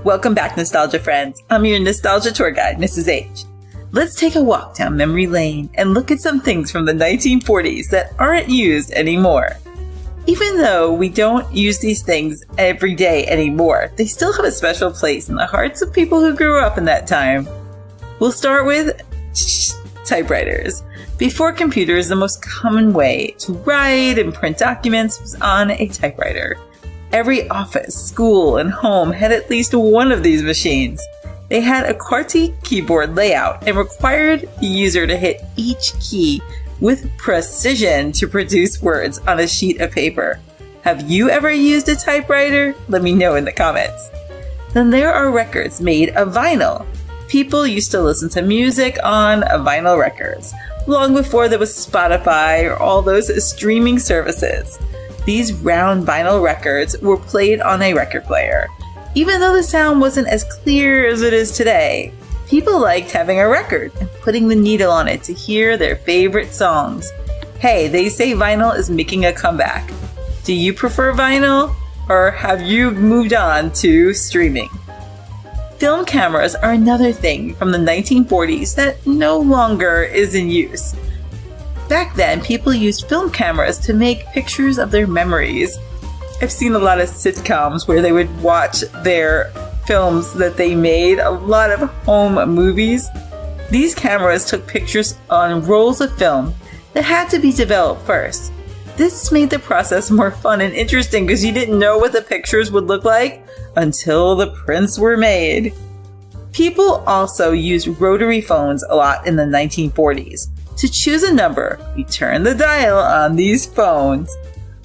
Welcome back, Nostalgia friends. I'm your Nostalgia tour guide, Mrs. H. Let's take a walk down memory lane and look at some things from the 1940s that aren't used anymore. Even though we don't use these things every day anymore, they still have a special place in the hearts of people who grew up in that time. We'll start with typewriters. Before computers, the most common way to write and print documents was on a typewriter. Every office, school, and home had at least one of these machines. They had a QWERTY keyboard layout and required the user to hit each key with precision to produce words on a sheet of paper. Have you ever used a typewriter? Let me know in the comments. Then there are records made of vinyl. People used to listen to music on vinyl records, long before there was Spotify or all those streaming services. These round vinyl records were played on a record player. Even though the sound wasn't as clear as it is today, people liked having a record and putting the needle on it to hear their favorite songs. Hey, they say vinyl is making a comeback. Do you prefer vinyl, or have you moved on to streaming? Film cameras are another thing from the 1940s that no longer is in use. Back then, people used film cameras to make pictures of their memories. I've seen a lot of sitcoms where they would watch their films that they made, a lot of home movies. These cameras took pictures on rolls of film that had to be developed first. This made the process more fun and interesting because you didn't know what the pictures would look like until the prints were made. People also used rotary phones a lot in the 1940s. To choose a number, you turn the dial on these phones.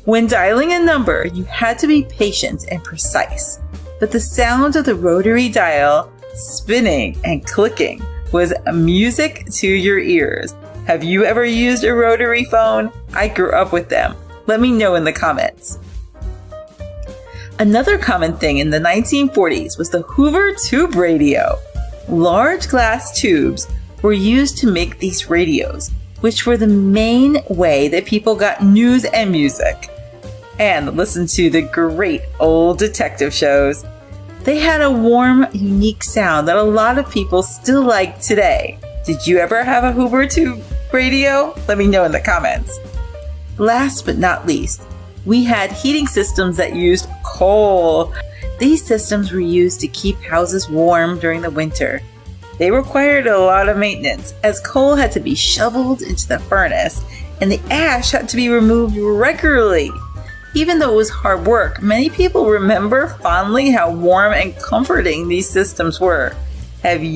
When dialing a number, you had to be patient and precise, but the sound of the rotary dial spinning and clicking was music to your ears. Have you ever used a rotary phone? I grew up with them. Let me know in the comments. Another common thing in the 1940s was the Hoover tube radio. Large glass tubes were used to make these radios, which were the main way that people got news and music and listened to the great old detective shows. They had a warm, unique sound that a lot of people still like today. Did you ever have a Hoover tube radio? Let me know in the comments. Last but not least, we had heating systems that used coal. These systems were used to keep houses warm during the winter. They required a lot of maintenance, as coal had to be shoveled into the furnace and the ash had to be removed regularly. Even though it was hard work, many people remember fondly how warm and comforting these systems were. Have you